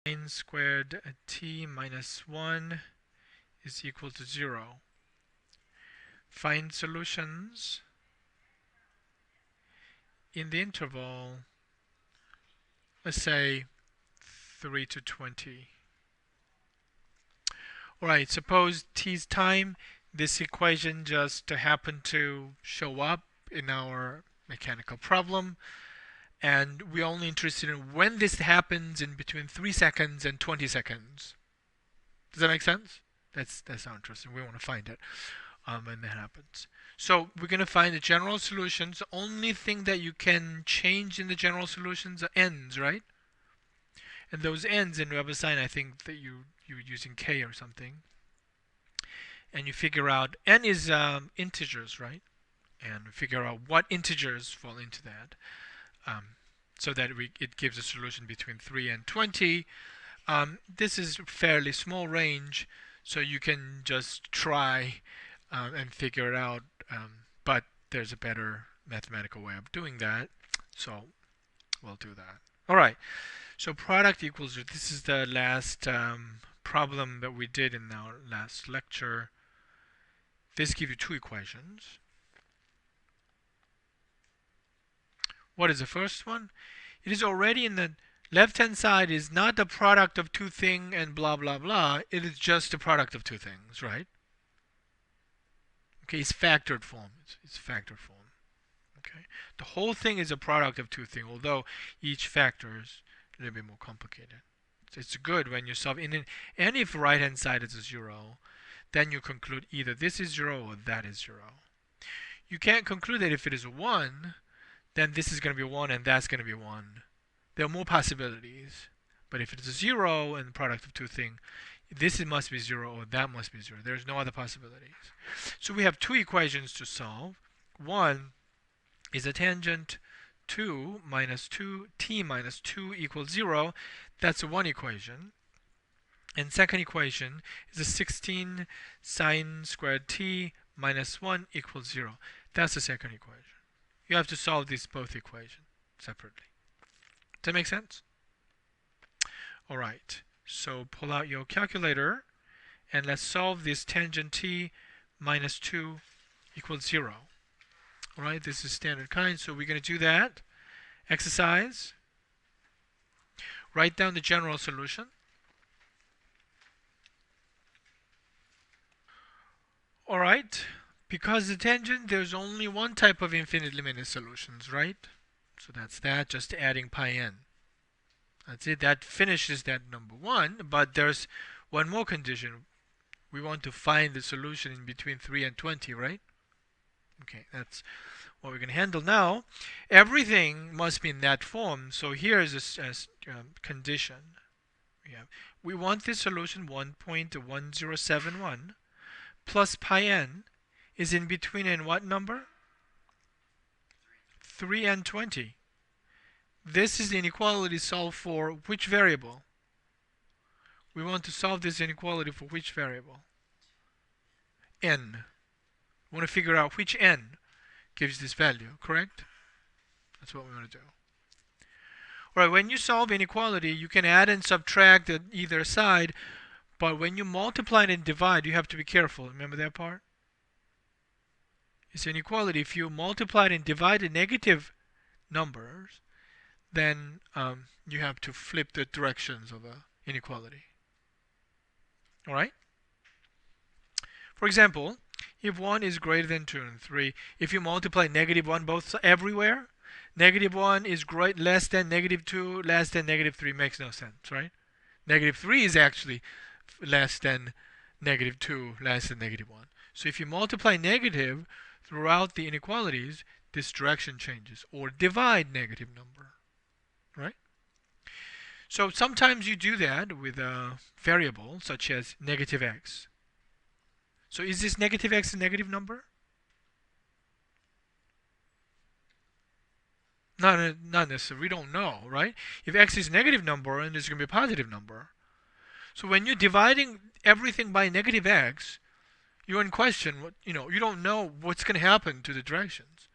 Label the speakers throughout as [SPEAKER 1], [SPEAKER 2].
[SPEAKER 1] Sine squared t minus 1 is equal to 0. Find solutions in the interval, let's say 3 to 20. Alright, suppose t's time, this equation just happened to show up in our mechanical problem, and we're only interested in when this happens in between 3 seconds and 20 seconds. Does that make sense? That's how interesting. We want to find it when that happens. So we're going to find the general solutions. The only thing that you can change in the general solutions are ends, right? And those ends in Weber Sine, I think that you're using k or something. And you figure out n is integers, right? And figure out what integers fall into that, so that it gives a solution between 3 and 20. This is a fairly small range, so you can just try and figure it out, but there's a better mathematical way of doing that, so we'll do that. Alright, so product equals, this is the last problem that we did in our last lecture. This gives you two equations. What is the first one? It is already in the left-hand side is not the product of two things and blah, blah, blah. It is just the product of two things, right? Okay, it's factored form. It's factored form. Okay, the whole thing is a product of two things, although each factor is a little bit more complicated. So it's good when you solve and if right-hand side is a 0, then you conclude either this is 0 or that is 0. You can't conclude that if it is a 1, then this is going to be 1 and that's going to be 1. There are more possibilities. But if it's a 0 and the product of two things, this must be 0 or that must be 0. There's no other possibilities. So we have two equations to solve. One is a tangent 2 minus 2, t minus 2 equals 0. That's one equation. And second equation is a 16 sine squared t minus 1 equals 0. That's the second equation. You have to solve these both equations separately. Does that make sense? Alright, so pull out your calculator and let's solve this tangent t minus 2 equals 0. Alright, this is standard kind, so we're going to do that. Exercise. Write down the general solution. Alright, because the tangent, there's only one type of infinite limited solutions, right? So that's that, just adding pi n. That's it, that finishes that number 1, but there's one more condition. We want to find the solution in between 3 and 20, right? Okay, that's what we're going to handle now. Everything must be in that form, so here is a condition. We want this solution 1.1071 plus pi n is in between and what number? 3 and 20. This is the inequality solved for which variable? We want to solve this inequality for which variable? N. We want to figure out which n gives this value, correct? That's what we want to do. Alright, when you solve inequality, you can add and subtract at either side, but when you multiply and divide, you have to be careful. Remember that part? It's inequality. If you multiply and divide the negative numbers, then you have to flip the directions of the inequality. Alright? For example, if 1 is greater than 2 and 3, if you multiply negative 1 both everywhere, negative 1 is less than negative 2, less than negative 3, makes no sense, right? Negative 3 is actually less than negative 2, less than negative 1. So if you multiply negative throughout the inequalities, this direction changes. Or divide negative number, right? So sometimes you do that with a variable such as negative x. So is this negative x a negative number? Not necessarily. We don't know, right? If x is a negative number, and it's going to be a positive number. So when you're dividing everything by negative x, you're in question. You don't know what's going to happen to the directions.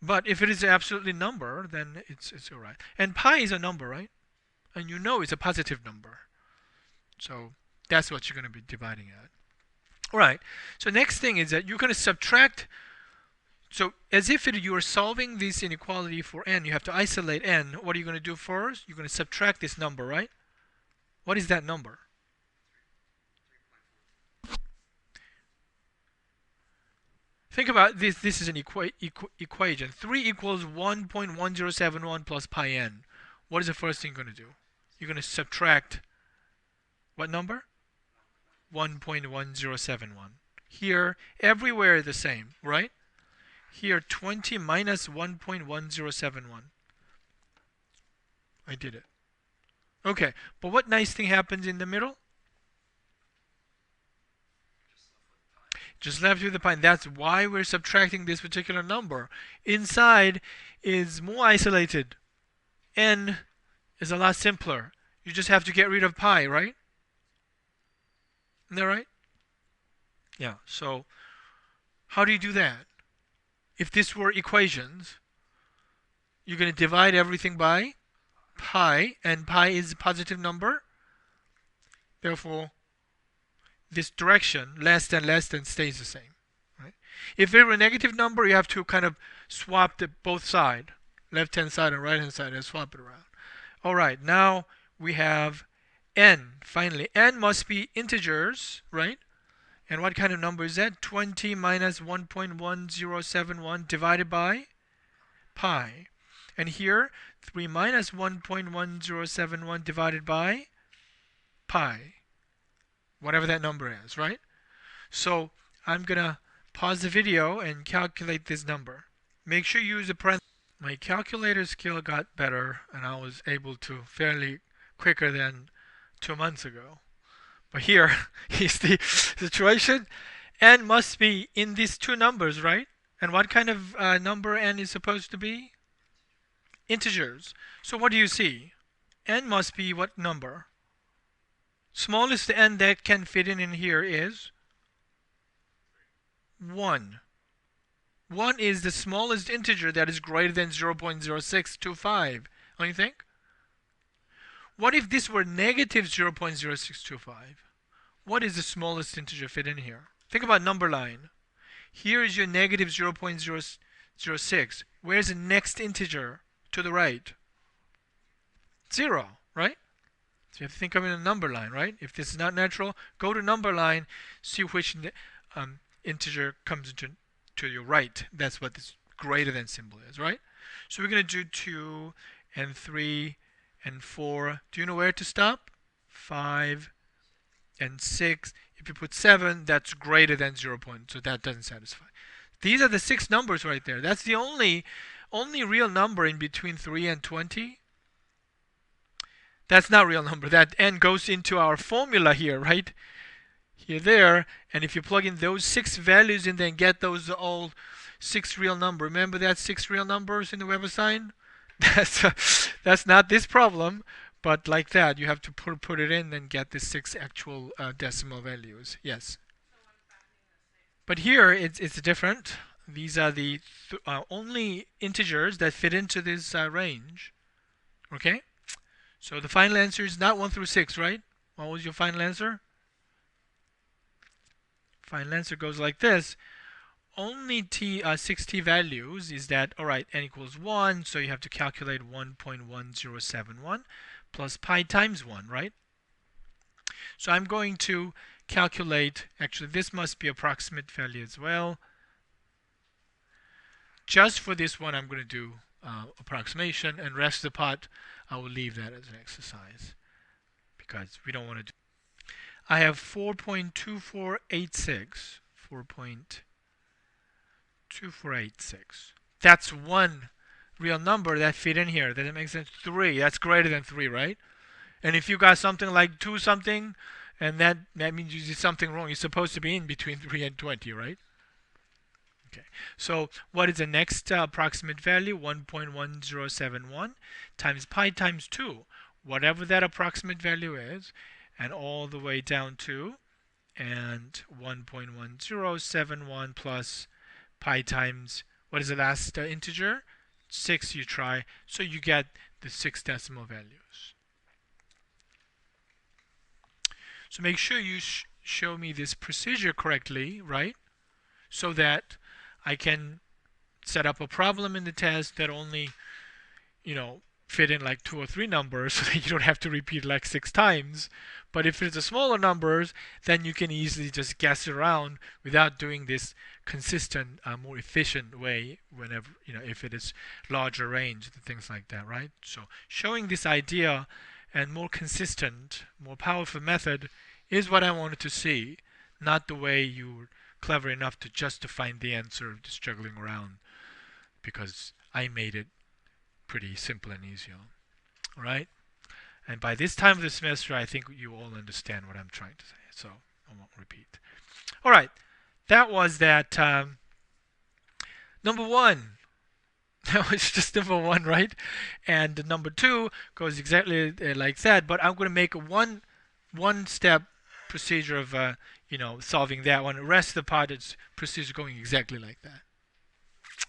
[SPEAKER 1] But if it is absolutely number, then it's all right. And pi is a number, right? and you know it's a positive number. So that's what you're going to be dividing at. All right. So next thing is that you're going to subtract. So as if you are solving this inequality for n, you have to isolate n. What are you going to do first? You're going to subtract this number, right? What is that number? Think about this. This is an equation. 3 equals 1.1071 plus pi n. What is the first thing you're going to do? You're going to subtract what number? 1.1071. Here, everywhere the same, right? Here, 20 minus 1.1071. I did it. Okay, but what nice thing happens in the middle? Just left with the pi. That's why we're subtracting this particular number. Inside is more isolated. N is a lot simpler. You just have to get rid of pi, right? Isn't that right? Yeah, so how do you do that? If this were equations, you're going to divide everything by pi, and pi is a positive number. Therefore, this direction, less than, stays the same. Right? If it were a negative number, you have to kind of swap both sides, left-hand side and right-hand side, and swap it around. All right, now we have n. Finally, n must be integers, right? And what kind of number is that? 20 minus 1.1071 divided by pi. And here, 3 minus 1.1071 divided by pi. Whatever that number is, right? So I'm going to pause the video and calculate this number. Make sure you use a parenthesis. My calculator skill got better, and I was able to fairly quicker than 2 months ago. But here is the situation. N must be in these two numbers, right? And what kind of number n is supposed to be? Integers. So what do you see? N must be what number? Smallest n that can fit in here is 1. 1 is the smallest integer that is greater than 0.0625. Don't you think? What if this were negative 0.0625? What is the smallest integer fit in here? Think about number line. Here is your negative 0.006. Where's the next integer to the right? 0, right? So you have to think of it in a number line, right? If this is not natural, go to number line, see which integer comes to your right. That's what this greater than symbol is, right? So we're going to do 2 and 3 and 4. Do you know where to stop? 5 and 6. If you put 7, that's greater than 0. So that doesn't satisfy. These are the 6 numbers right there. That's the only real number in between 3 and 20. That's not real number. That n goes into our formula here, right? Here, there. And if you plug in those 6 values and then get those all 6 real numbers. Remember that 6 real numbers in the Weber sign? That's not this problem. But like that, you have to put it in and get the 6 actual decimal values. Yes. But here, it's different. These are the only integers that fit into this range. Okay? So the final answer is not 1 through 6, right? What was your final answer? Final answer goes like this. Only 6t values is that, all right, n equals 1, so you have to calculate 1.1071 plus pi times 1, right? So I'm going to calculate, actually this must be approximate value as well. Just for this one, I'm going to do approximation, and rest of the part, I will leave that as an exercise because we don't want to do. I have 4.2486. 4.2486. That's one real number that fit in here. Does that make sense? 3. That's greater than 3, right? And if you got something like 2 something, and that means you did something wrong. You're supposed to be in between 3 and 20, right? Okay. So what is the next approximate value? 1.1071 times pi times 2. Whatever that approximate value is, and all the way down to, and 1.1071 plus pi times, what is the last integer? 6 you try, so you get the 6 decimal values. So make sure you show me this procedure correctly, right? So that I can set up a problem in the test that only, you know, fit in like 2 or 3 numbers so that you don't have to repeat like 6 times. But if it's a smaller numbers, then you can easily just guess around without doing this consistent, more efficient way whenever, if it is larger range and things like that, right? So showing this idea and more consistent, more powerful method is what I wanted to see, not the way you were clever enough to just to find the answer, just juggling around, because I made it pretty simple and easy. All right? And by this time of the semester, I think you all understand what I'm trying to say, so I won't repeat. All right, that was that number 1. That was just number 1, right? And number 2 goes exactly like that, but I'm going to make a one-step procedure of solving that one. The rest of the part is procedure going exactly like that.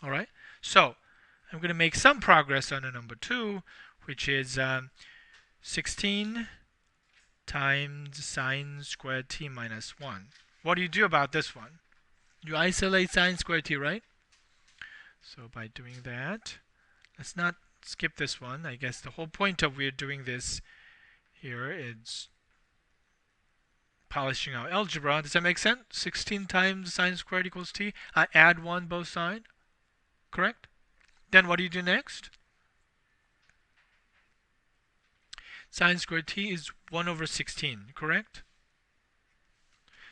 [SPEAKER 1] All right, so I'm going to make some progress on the number 2, which is 16 times sine squared t minus 1. What do you do about this one? You isolate sine squared t, right? So by doing that, let's not skip this one. I guess the whole point of we're doing this here is polishing our algebra. Does that make sense? 16 times sine squared equals t. I add 1 both sides. Correct? Then what do you do next? Sine squared t is 1 over 16, correct?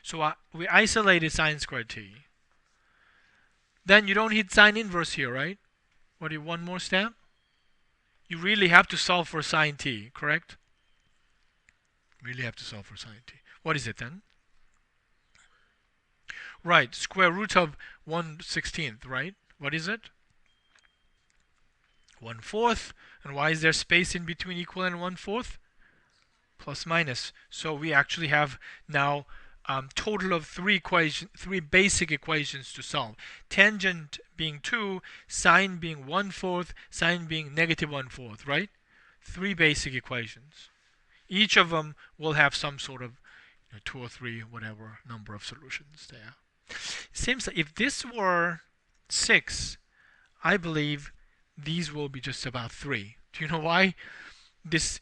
[SPEAKER 1] So we isolated sine squared t. Then you don't need sine inverse here, right? What do you, one more step? You really have to solve for sine t, correct? Really have to solve for sine t. What is it then? Right, square root of 1/16, right? What is it? 1/4. And why is there space in between equal and 1/4? Plus minus. So we actually have now total of 3 basic equations to solve. Tangent being 2, sine being 1/4, sine being negative 1/4, right? 3 basic equations. Each of them will have some sort of 2 or 3, whatever number of solutions there. It seems like if this were 6, I believe these will be just about 3. Do you know why? This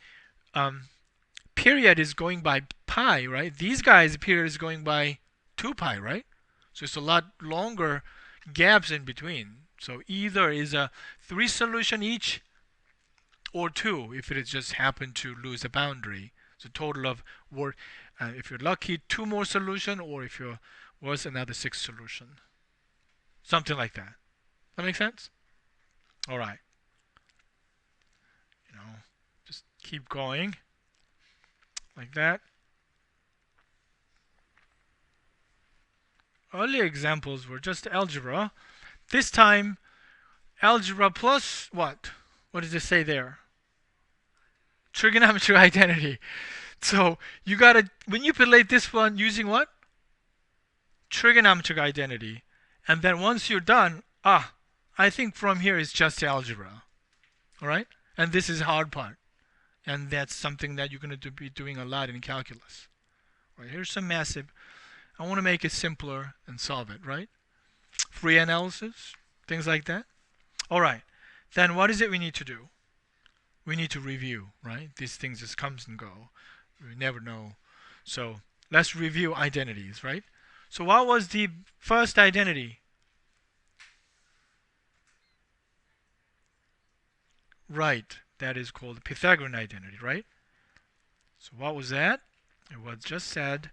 [SPEAKER 1] period is going by pi, right? These guys' period is going by 2 pi, right? So it's a lot longer gaps in between. So either is a 3 solution each, or 2 if it has just happened to lose a boundary. So total of, if you're lucky, 2 more solution, or if you're worse, another 6 solution. Something like that. That make sense? All right. Just keep going like that. Earlier examples were just algebra. This time, algebra plus what? What does it say there? Trigonometric identity. So you gotta manipulate this one using what? Trigonometric identity. And then once you're done, I think from here is just algebra. Alright? And this is the hard part. And that's something that you're going to be doing a lot in calculus. Right, here's some massive. I want to make it simpler and solve it, right? Free analysis, things like that. Alright, then what is it we need to do? We need to review, right? These things just comes and go. We never know. So let's review identities, right? So what was the first identity? Right, that is called the Pythagorean identity, right? So what was that? It was just said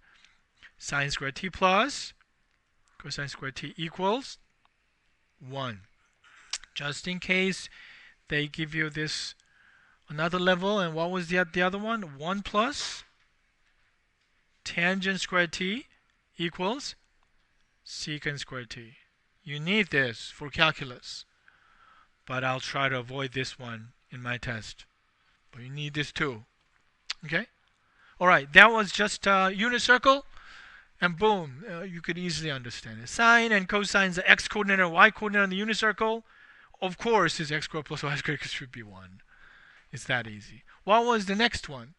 [SPEAKER 1] sine squared t plus cosine squared t equals 1. Just in case they give you this another level, and what was the other one? 1 plus tangent squared t equals secant squared t. You need this for calculus, but I'll try to avoid this one in my test. But you need this too. Okay? Alright, that was just a unit circle, and boom, you could easily understand it. Sine and cosine, the x coordinate and y coordinate on the unit circle, of course, is x squared plus y squared should be 1. It's that easy. What was the next one?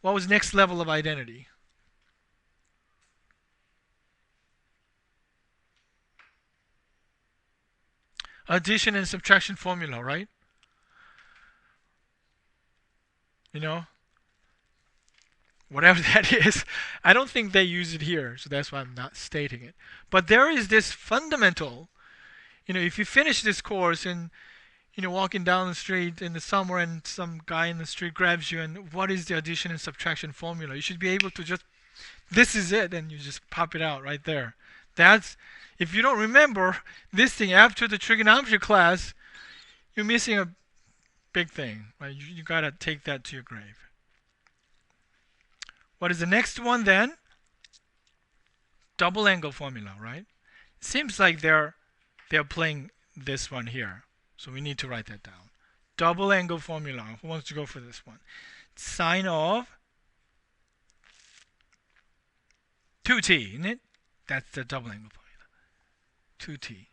[SPEAKER 1] What was next level of identity? Addition and subtraction formula, right? You know, whatever that is. I don't think they use it here, so that's why I'm not stating it. But there is this fundamental, if you finish this course and walking down the street in the summer and some guy in the street grabs you and what is the addition and subtraction formula? You should be able to just, this is it, and you just pop it out right there. That's, if you don't remember this thing after the trigonometry class, you're missing a big thing. Right? You gotta take that to your grave. What is the next one then? Double angle formula, right? It seems like they're playing this one here. So we need to write that down. Double angle formula. Who wants to go for this one? Sine of 2t, isn't it? That's the double angle formula. 2t.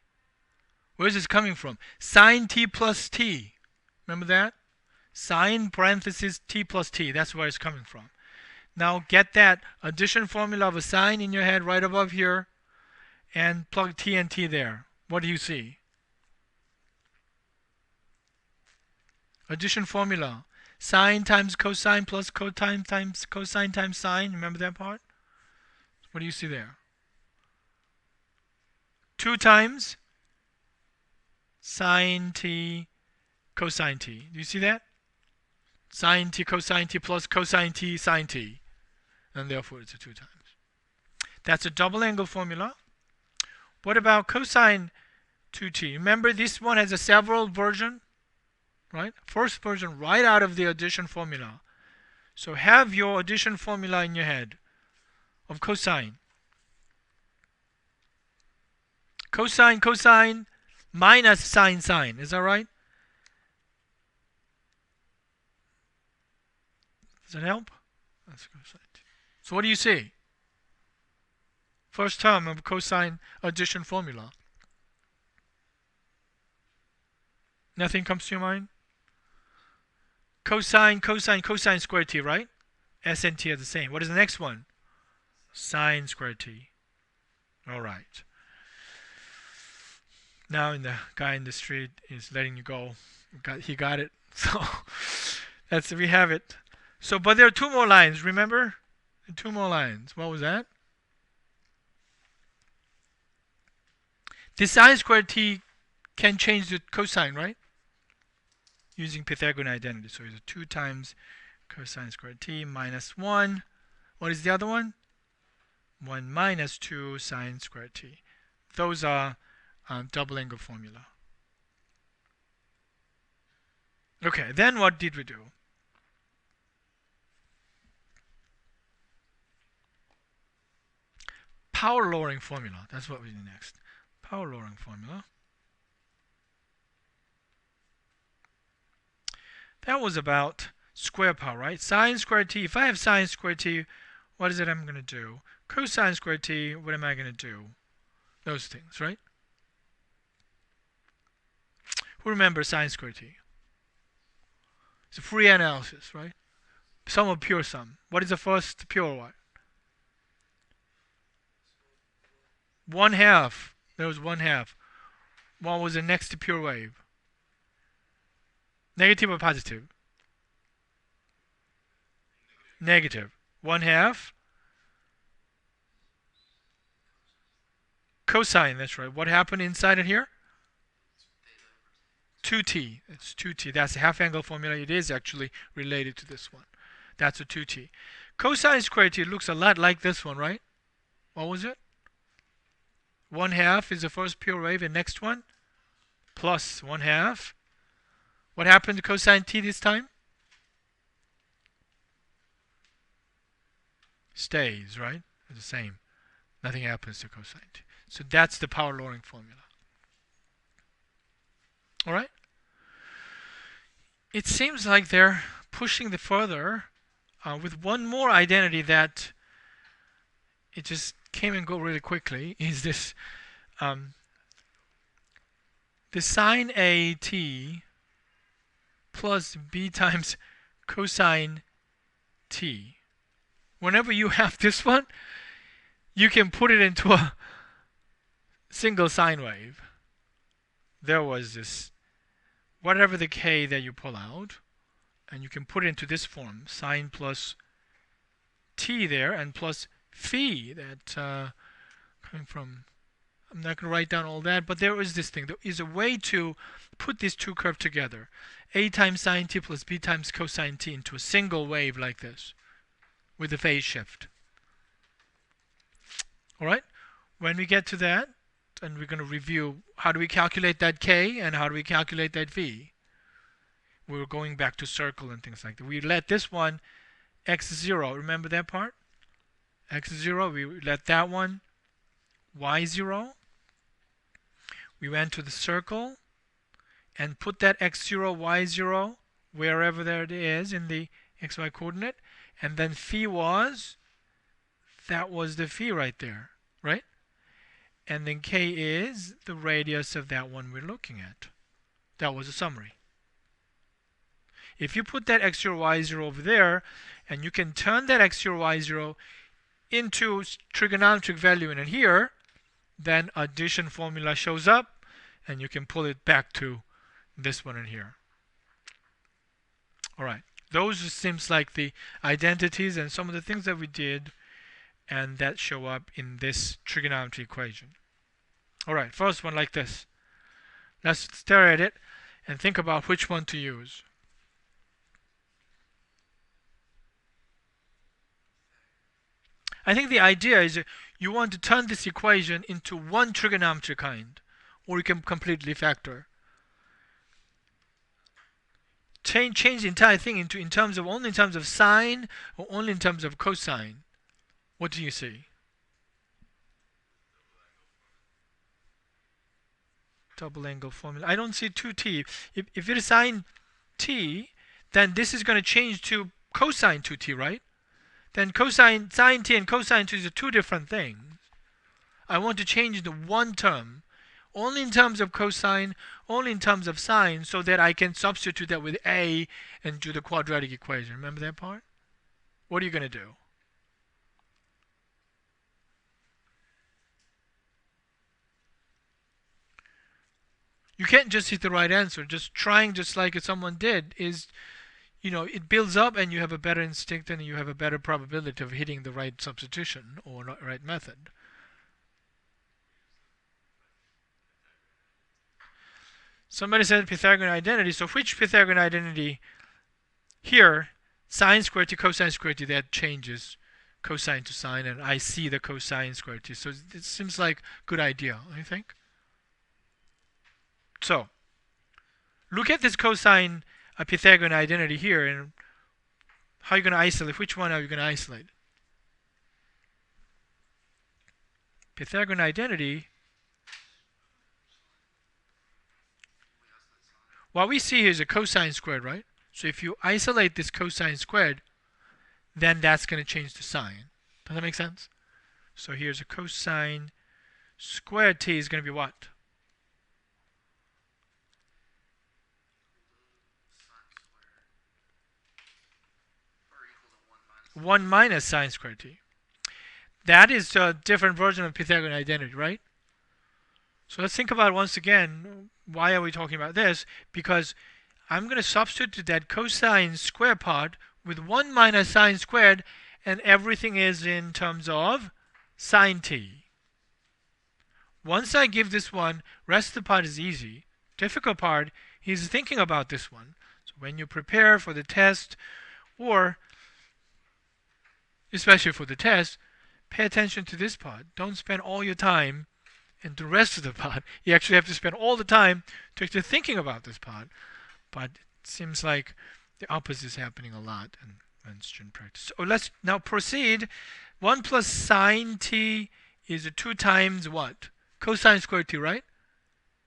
[SPEAKER 1] Where's this coming from? Sine t plus t. Remember that? Sine parenthesis t plus t. That's where it's coming from. Now get that addition formula of a sine in your head right above here and plug t and t there. What do you see? Addition formula. Sine times cosine plus cosine times cosine times sine. Remember that part? What do you see there? 2 times sine t cosine t. Do you see that? Sine t cosine t plus cosine t sine t. And therefore it's a 2 times. That's a double angle formula. What about cosine 2t? Remember this one has a several version? Right? First version right out of the addition formula. So have your addition formula in your head of cosine. Cosine, cosine, minus sine, sine. Is that right? Does that help? That's cosine. So what do you see? First term of cosine addition formula. Nothing comes to your mind? Cosine, cosine, cosine squared t, right? S and t are the same. What is the next one? Sine squared t. All right. Now the guy in the street is letting you go. He got it. So we have it. So, but there are 2 more lines. Remember, 2 more lines. What was that? The sine squared t can change the cosine, right? Using Pythagorean identity. So it's 2 times cosine squared t minus 1. What is the other one? 1 minus 2 sine squared t. Those are double angle formula. Okay, then what did we do? Power lowering formula. That's what we do next. Power lowering formula. That was about square power, right? Sine squared t. If I have sine squared t, what is it I'm going to do? Cosine squared t, what am I going to do? Those things, right? Who remembers sine squared t? It's a free analysis, right? Sum of pure sum. What is the first pure one? 1/2. There was 1/2. What was the next pure wave? Negative or positive? Negative. 1/2. Cosine, that's right. What happened inside of here? 2t. It's 2t. That's the half angle formula. It is actually related to this one. That's a 2t. Cosine squared t looks a lot like this one, right? What was it? 1/2 is the first pure wave, and next one plus 1/2. What happened to cosine t this time? Stays, right? It's the same. Nothing happens to cosine t. So that's the power lowering formula. All right? It seems like they're pushing the further with one more identity that it just came and go really quickly. Is this the sine a t plus b times cosine t. Whenever you have this one, you can put it into a single sine wave. There was this, whatever the k that you pull out, and you can put it into this form, sine plus t there, and plus phi that coming from, I'm not going to write down all that, but there is this thing. There is a way to put these two curves together. A times sine t plus b times cosine t into a single wave like this with a phase shift. Alright? When we get to that, and we're going to review how do we calculate that k and how do we calculate that v. We're going back to circle and things like that. We let this one x0, remember that part? x0, we let that one y0. We went to the circle and put that x0, y0 wherever there it is in the xy coordinate, and then phi was, that was the phi right there, right? And then k is the radius of that one we're looking at. That was a summary. If you put that x0, y0 over there, and you can turn that x0, y0 into trigonometric value in here, then addition formula shows up, and you can pull it back to this one in here. Alright, those seems like the identities and some of the things that we did and that show up in this trigonometry equation. Alright, first one like this. Let's stare at it and think about which one to use. I think the idea is you want to turn this equation into one trigonometry kind, or you can completely factor. Change the entire thing into only in terms of sine or only in terms of cosine. What do you see? Double angle formula. I don't see 2t. If it is sine t, then this is going to change to cosine 2t, right? Then cosine, sine t and cosine t are two different things. I want to change the one term, only in terms of cosine, only in terms of sine, so that I can substitute that with a and do the quadratic equation. Remember that part? What are you going to do? You can't just hit the right answer. Just trying, just like someone did, is, it builds up and you have a better instinct and you have a better probability of hitting the right substitution or right method. Somebody said Pythagorean identity. So which Pythagorean identity here, sine squared to cosine squared to, that changes cosine to sine, and I see the cosine squared to. So it seems like a good idea, don't you think? So look at this cosine Pythagorean identity here, and how are you going to isolate? Which one are you going to isolate? Pythagorean identity. What we see here is a cosine squared, right? So if you isolate this cosine squared, then that's going to change to sine. Does that make sense? So here's a cosine squared t is going to be what? 1 minus sine squared t. That is a different version of Pythagorean identity, right? So let's think about it once again. Why are we talking about this? Because I'm going to substitute that cosine square part with 1 minus sine squared, and everything is in terms of sine t. Once I give this one, rest of the part is easy. Difficult part is thinking about this one. So when you prepare for the test, or especially for the test, pay attention to this part. Don't spend all your time and the rest of the part. You actually have to spend all the time to actually thinking about this part. But it seems like the opposite is happening a lot in student practice. So let's now proceed. 1 plus sine t is 2 times what? Cosine squared t, right?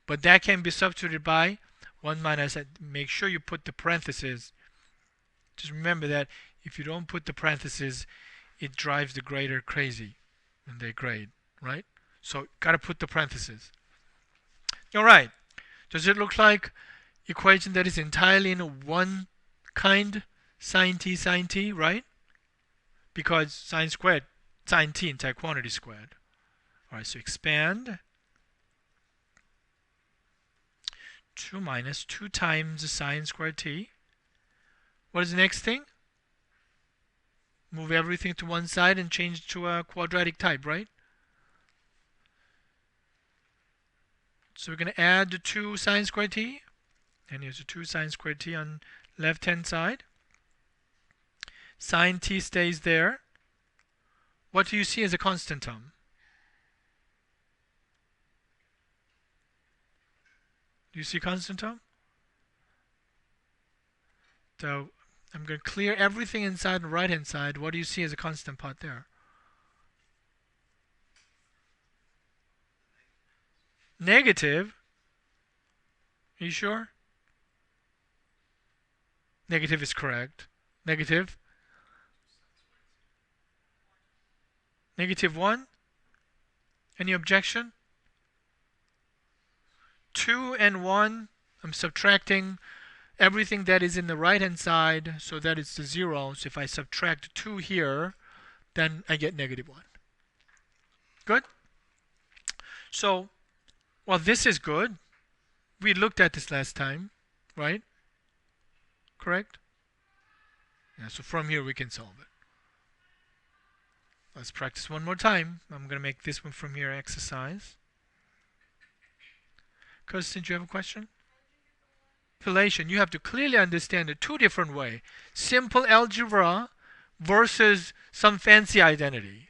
[SPEAKER 1] But that can be substituted by 1 minus. Make sure you put the parentheses. Just remember that if you don't put the parentheses, it drives the grader crazy when they grade, right? So got to put the parentheses. All right. Does it look like equation that is entirely in one kind, sine t, right? because sine squared, sine t entire quantity squared. All right, so expand 2 minus 2 times the sine squared t. What is the next thing? Move everything to one side and change it to a quadratic type, right? So we're going to add the 2 sine squared t. And here's the 2 sine squared t on left-hand side. Sine t stays there. What do you see as a constant term? Do you see constant term? So I'm going to clear everything inside the right-hand side. What do you see as a constant part there? Negative. Are you sure? Negative is correct. Negative. Negative 1. Any objection? 2 and 1. I'm subtracting everything that is in the right hand side, so that it's the 0. So if I subtract 2 here, then I get negative 1. Good? So, well, this is good. We looked at this last time, right? Correct? Yeah, so from here we can solve it. Let's practice one more time. I'm going to make this one from here exercise. Kirsten, do you have a question? Manipulation, you have to clearly understand it two different ways. Simple algebra versus some fancy identities.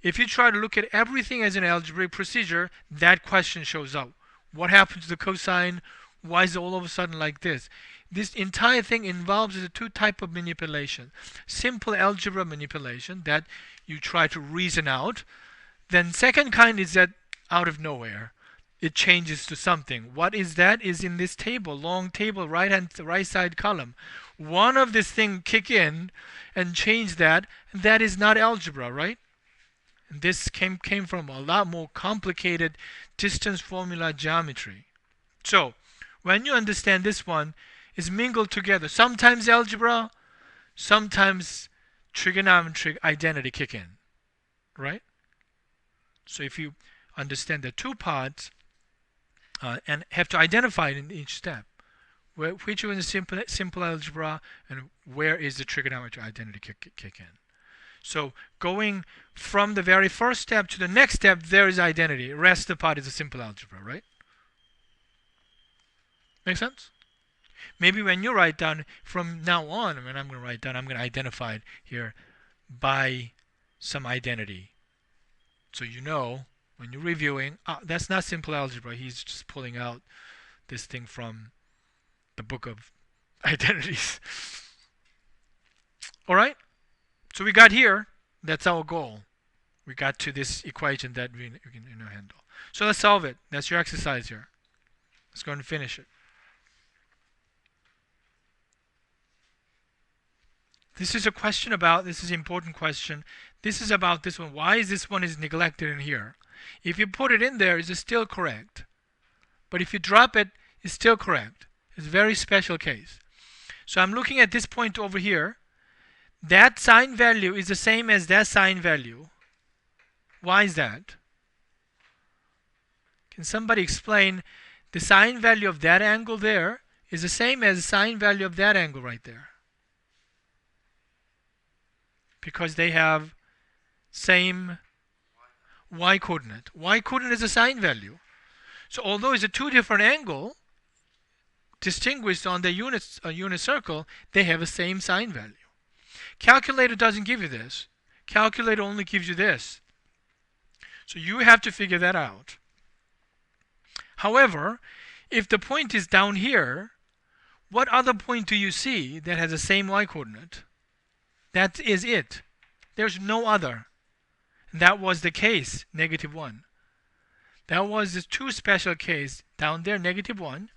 [SPEAKER 1] If you try to look at everything as an algebraic procedure, that question shows up. What happens to the cosine? Why is it all of a sudden like this? This entire thing involves the two types of manipulation. Simple algebra manipulation that you try to reason out. Then second kind is that out of nowhere it changes to something. What is that? Is in this table, long table, right side column. One of this thing kick in and change that, and that is not algebra, right? And this came from a lot more complicated distance formula geometry. So when you understand this one, is mingled together. Sometimes algebra, sometimes trigonometric identity kick in, right? So if you understand the two parts and have to identify it in each step, which one is simple algebra and where is the trigonometric identity kick in. So going from the very first step to the next step, there is identity. The rest of the part is a simple algebra, right? Make sense? Maybe when you write down, from now on, when I'm going to write down, I'm going to identify it here by some identity. So you know, when you're reviewing, that's not simple algebra. He's just pulling out this thing from the book of identities. All right? So we got here. That's our goal. We got to this equation that we can handle. So let's solve it. That's your exercise here. Let's go and finish it. This is a question about, this is an important question. This is about this one. Why is this one is neglected in here? If you put it in there, is it still correct? But if you drop it, it's still correct. It's a very special case. So I'm looking at this point over here. That sine value is the same as that sine value. Why is that? Can somebody explain the sine value of that angle there is the same as the sine value of that angle right there? Because they have same y coordinate. Y coordinate is a sine value. So although it's a two different angle distinguished on the unit circle, they have the same sine value. Calculator doesn't give you this. Calculator only gives you this. So you have to figure that out. However, if the point is down here, what other point do you see that has the same y coordinate? That is it. There's no other. That was the case, -1. That was the two special case. Down there, -1.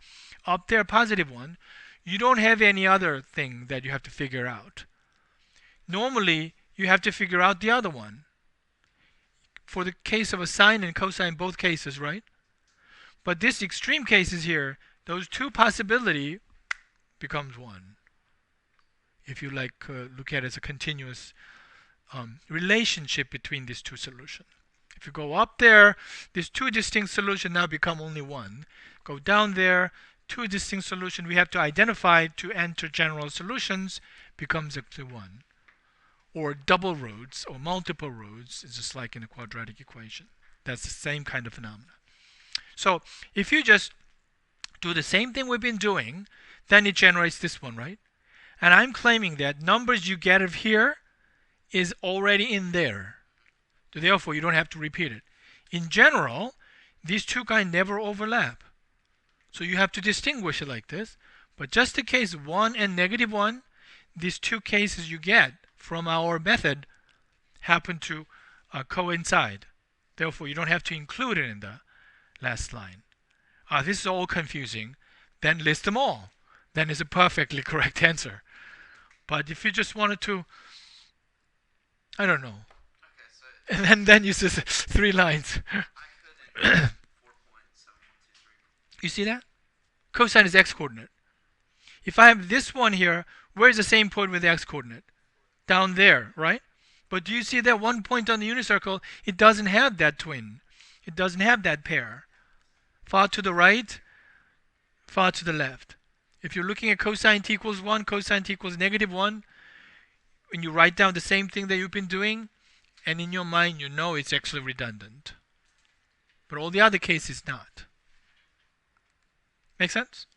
[SPEAKER 1] Up there, +1. You don't have any other thing that you have to figure out. Normally, you have to figure out the other one. For the case of a sine and cosine, both cases, right? But this extreme cases here, those two possibility becomes one. If you look at it as a continuous relationship between these two solutions. If you go up there, these two distinct solutions now become only one. Go down there, two distinct solutions we have to identify to enter general solutions becomes actually one. Or double roots or multiple roots is just like in a quadratic equation. That's the same kind of phenomenon. So if you just do the same thing we've been doing, then it generates this one, right? And I'm claiming that numbers you get of here is already in there. So therefore, you don't have to repeat it. In general, these two kind never overlap. So you have to distinguish it like this. But just in case 1 and -1, these two cases you get from our method happen to coincide. Therefore, you don't have to include it in the last line. This is all confusing. Then list them all. Then it's a perfectly correct answer. But if you just wanted to, I don't know. Okay, so and then you say 3 lines. You see that? Cosine is x-coordinate. If I have this one here, where's the same point with the x-coordinate? Down there, right? But do you see that one point on the unit circle? It doesn't have that twin. It doesn't have that pair. Far to the right, far to the left. If you're looking at cosine t equals 1, cosine t equals -1, when you write down the same thing that you've been doing, and in your mind you know it's actually redundant. But all the other cases not. Make sense?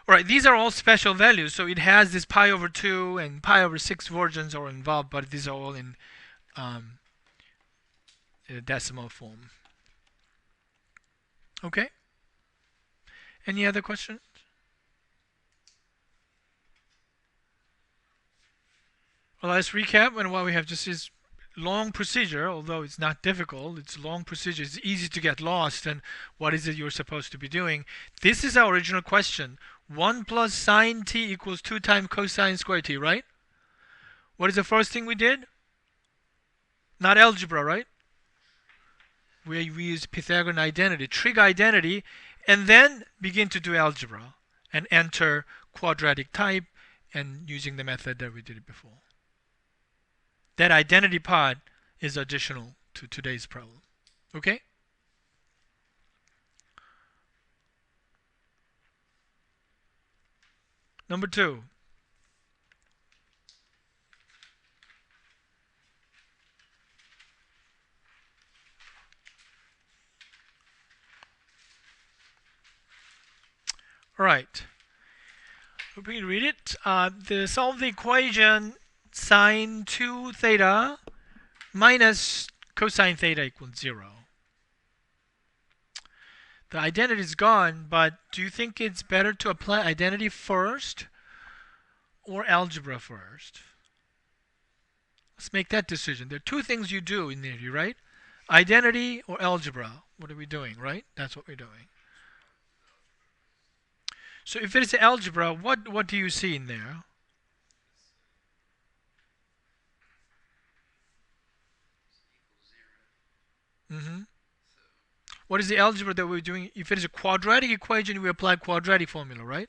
[SPEAKER 1] Alright, these are all special values, so it has this pi over 2 and pi over 6 versions are involved, but these are all in decimal form. Okay? Any other questions? Well, let's recap. And what we have just is long procedure, although it's not difficult. It's long procedure. It's easy to get lost and what is it you're supposed to be doing. This is our original question. 1 plus sine t equals 2 times cosine squared t, right? What is the first thing we did? Not algebra, right? We use Pythagorean identity, trig identity, and then begin to do algebra and enter quadratic type and using the method that we did it before. That identity part is additional to today's problem. Okay? Number 2. All right. Hope you can read it. Solve the equation sine 2 theta minus cosine theta equals 0. The identity is gone, but do you think it's better to apply identity first or algebra first? Let's make that decision. There are two things you do in there, right? Identity or algebra. What are we doing, right? That's what we're doing. So if it is algebra, what do you see in there? What is the algebra that we're doing? If it is a quadratic equation, we apply quadratic formula, right?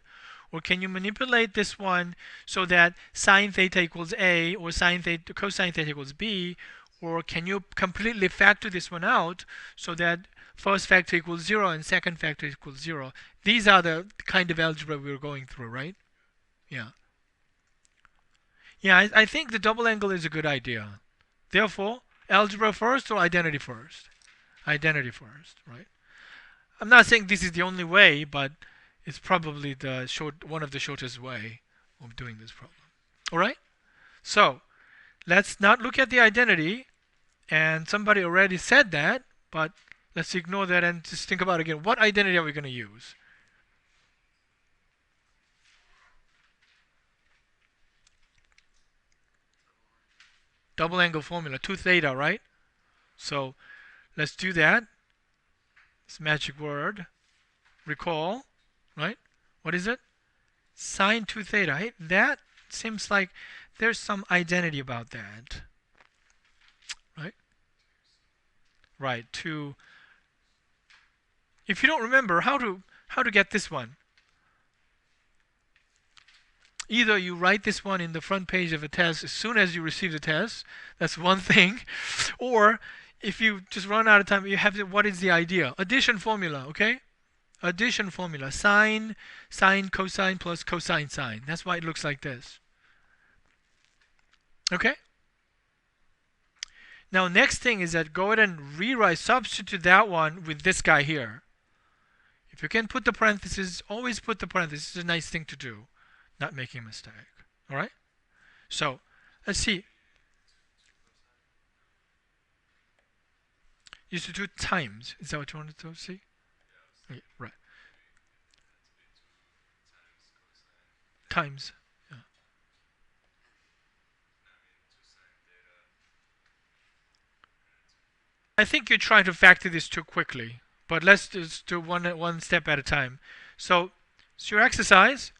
[SPEAKER 1] Or can you manipulate this one so that sine theta equals A or cosine theta equals B? Or can you completely factor this one out so that first factor equals 0 and second factor equals 0? These are the kind of algebra we're going through, right? Yeah. Yeah, I think the double angle is a good idea. Therefore, algebra first or identity first? Identity first, right? I'm not saying this is the only way, but it's probably one of the shortest way of doing this problem. All right? So, let's not look at the identity. And somebody already said that, but let's ignore that and just think about again. What identity are we going to use? Double angle formula, 2 theta, right? So let's do that. This magic word. Recall, right? What is it? Sine 2 theta. Hey, that seems like there's some identity about that. Right? Right. If you don't remember how to get this one. Either you write this one in the front page of a test as soon as you receive the test. That's one thing. Or if you just run out of time, you have what is the idea? Addition formula, okay? Addition formula. Sine, sine, cosine plus cosine, sine. That's why it looks like this. Okay? Now next thing is that go ahead and rewrite, substitute that one with this guy here. If you can put the parentheses, always put the parentheses. It's a nice thing to do. Not making a mistake. Alright? So, let's see. You should do times. Is that what you wanted to see? Okay, right. Times. Yeah. I think you're trying to factor this too quickly. But let's just do one step at a time. So, it's your exercise.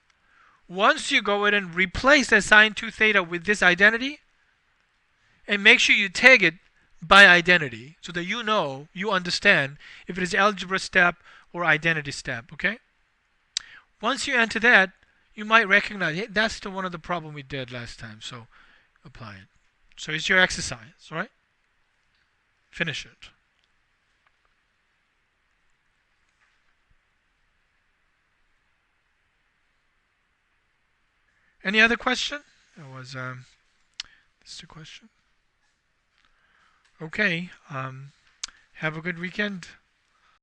[SPEAKER 1] Once you go ahead and replace that sine 2 theta with this identity, and make sure you tag it by identity so that you understand if it is algebra step or identity step, okay? Once you enter that, you might recognize, hey, that's the one of the problem we did last time, so apply it. So it's your exercise, all right? Finish it. Any other question? That was this is the question. Okay. Have a good weekend.